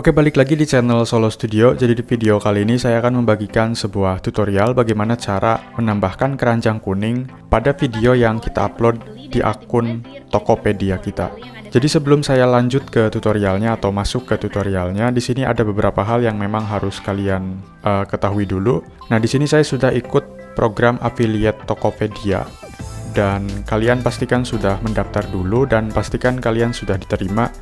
Oke, balik lagi di channel Solo Studio. Jadi di video kali ini saya akan membagikan sebuah tutorial bagaimana cara menambahkan keranjang kuning pada video yang kita upload di akun Tokopedia kita. Jadi sebelum saya lanjut ke tutorialnya atau masuk ke tutorialnya, di sini ada beberapa hal yang memang harus kalian ketahui dulu. Nah, di sini saya sudah ikut program affiliate Tokopedia. Dan kalian pastikan sudah mendaftar dulu dan pastikan kalian sudah diterima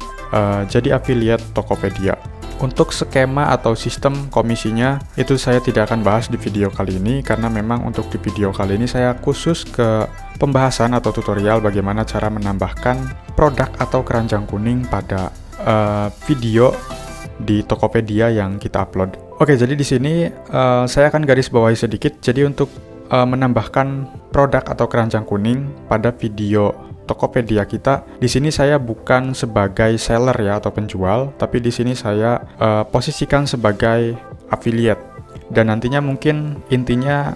jadi affiliate Tokopedia. Untuk skema atau sistem komisinya itu saya tidak akan bahas di video kali ini karena memang untuk di video kali ini saya khusus ke pembahasan atau tutorial bagaimana cara menambahkan produk atau keranjang kuning pada video di Tokopedia yang kita upload. Oke, jadi di sini saya akan garis bawahi sedikit. Jadi untuk menambahkan produk atau keranjang kuning pada video Tokopedia kita, di sini saya bukan sebagai seller ya atau penjual, tapi di sini saya posisikan sebagai affiliate. Dan nantinya mungkin intinya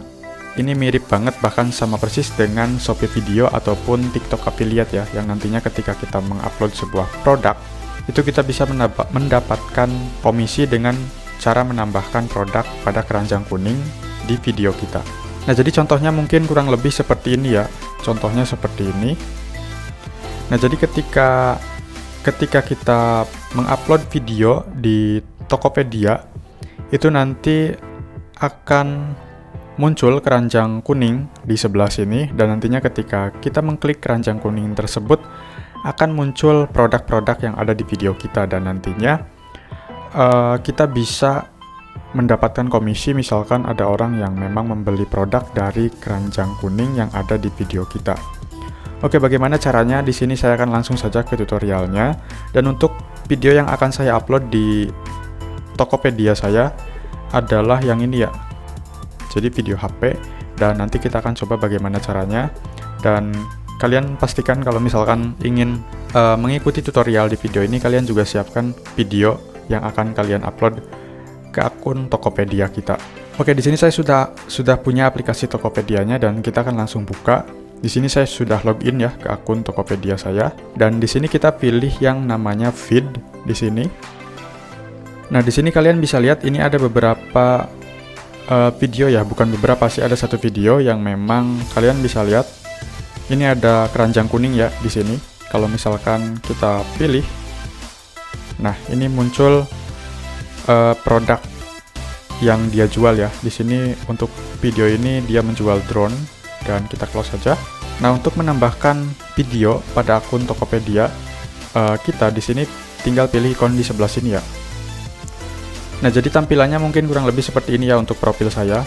ini mirip banget bahkan sama persis dengan Shopee Video ataupun TikTok affiliate ya, yang nantinya ketika kita mengupload sebuah produk, itu kita bisa mendapatkan komisi dengan cara menambahkan produk pada keranjang kuning di video kita. Nah, jadi contohnya mungkin kurang lebih seperti ini ya. Contohnya seperti ini. Nah, jadi ketika kita mengupload video di Tokopedia, itu nanti akan muncul keranjang kuning di sebelah sini, dan nantinya ketika kita mengklik keranjang kuning tersebut, akan muncul produk-produk yang ada di video kita, dan nantinya kita bisa mendapatkan komisi misalkan ada orang yang memang membeli produk dari keranjang kuning yang ada di video kita. Oke, bagaimana caranya? Di sini saya akan langsung saja ke tutorialnya. Dan untuk video yang akan saya upload di Tokopedia saya adalah yang ini ya. Jadi video HP, dan nanti kita akan coba bagaimana caranya. Dan kalian pastikan kalau misalkan ingin mengikuti tutorial di video ini, kalian juga siapkan video yang akan kalian upload ke akun Tokopedia kita. Oke, di sini saya sudah punya aplikasi Tokopedianya dan kita akan langsung buka. Di sini saya sudah login ya ke akun Tokopedia saya, dan di sini kita pilih yang namanya feed di sini. Nah, di sini kalian bisa lihat ini ada beberapa video ya, bukan beberapa sih, ada satu video yang memang kalian bisa lihat. Ini ada keranjang kuning ya di sini. Kalau misalkan kita pilih, nah ini muncul produk yang dia jual ya. Di sini untuk video ini dia menjual drone, dan kita close saja. Nah, untuk menambahkan video pada akun Tokopedia kita di sini tinggal pilih ikon di sebelah sini ya. Nah, jadi tampilannya mungkin kurang lebih seperti ini ya untuk profil saya.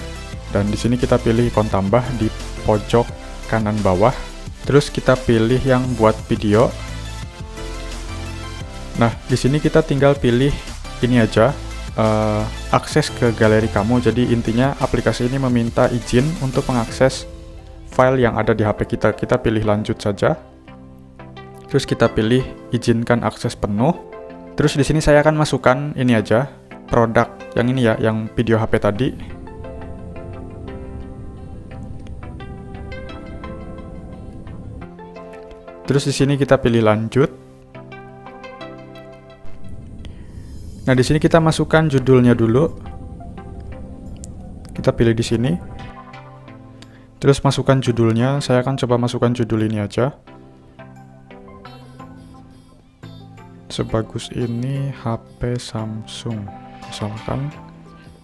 Dan di sini kita pilih ikon tambah di pojok kanan bawah. Terus kita pilih yang buat video. Nah, di sini kita tinggal pilih ini aja, akses ke galeri kamu. Jadi intinya aplikasi ini meminta izin untuk mengakses file yang ada di HP kita. Kita pilih lanjut saja. Terus kita pilih izinkan akses penuh. Terus di sini saya akan masukkan ini aja, produk yang ini ya, yang video HP tadi. Terus di sini kita pilih lanjut. Nah, di sini kita masukkan judulnya dulu. Kita pilih di sini. Terus masukkan judulnya. Saya akan coba masukkan judul ini aja. Sebagus ini HP Samsung. Misalkan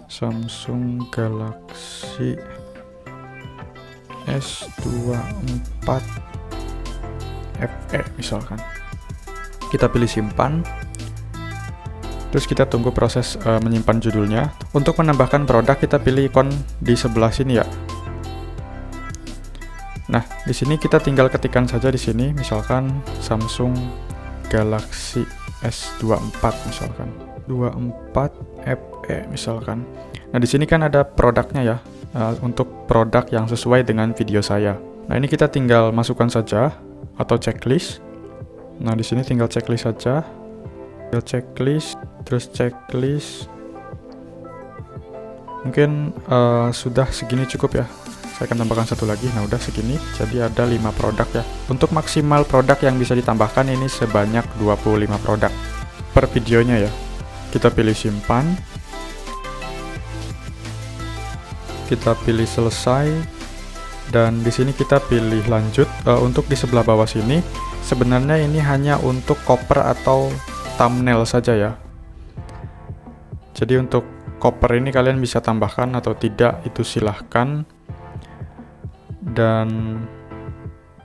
Samsung Galaxy S24 FE misalkan. Kita pilih simpan. Terus kita tunggu proses menyimpan judulnya. Untuk menambahkan produk kita pilih ikon di sebelah sini ya. Nah, di sini kita tinggal ketikkan saja di sini, misalkan Samsung Galaxy S24 misalkan, 24 FE misalkan. Nah, di sini kan ada produknya ya, untuk produk yang sesuai dengan video saya. Nah, ini kita tinggal masukkan saja atau checklist. Nah, di sini tinggal checklist saja. Checklist, terus checklist. Mungkin sudah segini cukup ya. Saya akan tambahkan satu lagi. Nah, udah segini. Jadi ada 5 produk ya. Untuk maksimal produk yang bisa ditambahkan ini sebanyak 25 produk per videonya ya. Kita pilih simpan. Kita pilih selesai. Dan di sini kita pilih lanjut. Untuk di sebelah bawah sini, sebenarnya ini hanya untuk cover atau thumbnail saja ya. Jadi untuk cover ini kalian bisa tambahkan atau tidak, itu silahkan. Dan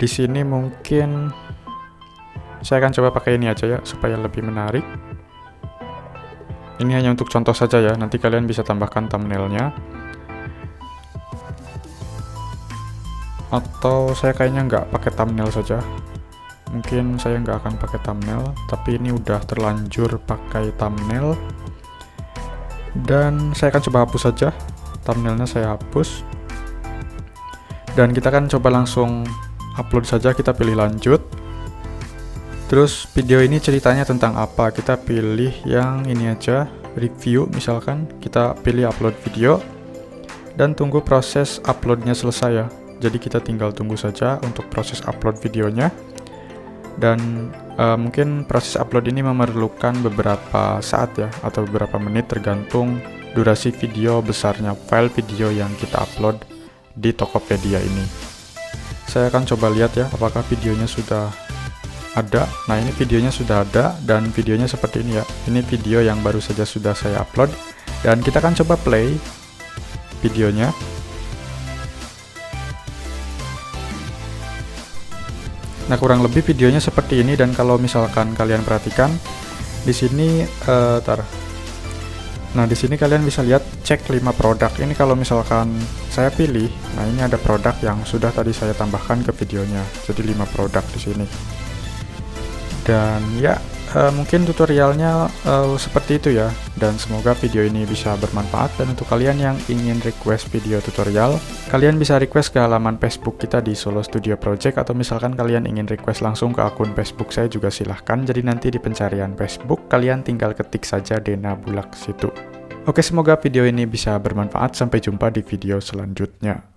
di sini mungkin saya akan coba pakai ini aja ya, supaya lebih menarik. Ini hanya untuk contoh saja ya, nanti kalian bisa tambahkan thumbnailnya. Atau saya kayaknya nggak pakai thumbnail saja. Mungkin saya nggak akan pakai thumbnail, tapi ini udah terlanjur pakai thumbnail. Dan saya akan coba hapus saja, thumbnailnya saya hapus. Dan kita akan coba langsung upload saja, kita pilih lanjut. Terus video ini ceritanya tentang apa? Kita pilih yang ini aja, review misalkan. Kita pilih upload video dan tunggu proses uploadnya selesai ya. Jadi kita tinggal tunggu saja untuk proses upload videonya. Dan mungkin proses upload ini memerlukan beberapa saat ya, atau beberapa menit tergantung durasi video besarnya file video yang kita upload di Tokopedia ini. Saya akan coba lihat ya, apakah videonya sudah ada. Nah, ini videonya sudah ada, dan videonya seperti ini ya. Ini video yang baru saja sudah saya upload, dan kita akan coba play videonya. Nah, kurang lebih videonya seperti ini, dan kalau misalkan kalian perhatikan di sini Nah, di sini kalian bisa lihat cek 5 produk. Ini kalau misalkan saya pilih, nah ini ada produk yang sudah tadi saya tambahkan ke videonya. Jadi 5 produk di sini. Dan ya, mungkin tutorialnya seperti itu ya. Dan semoga video ini bisa bermanfaat. Dan untuk kalian yang ingin request video tutorial, kalian bisa request ke halaman Facebook kita di Solo Studio Project, atau misalkan kalian ingin request langsung ke akun Facebook saya juga silahkan. Jadi nanti di pencarian Facebook kalian tinggal ketik saja Dena Bulak situ. Oke, semoga video ini bisa bermanfaat. Sampai jumpa di video selanjutnya.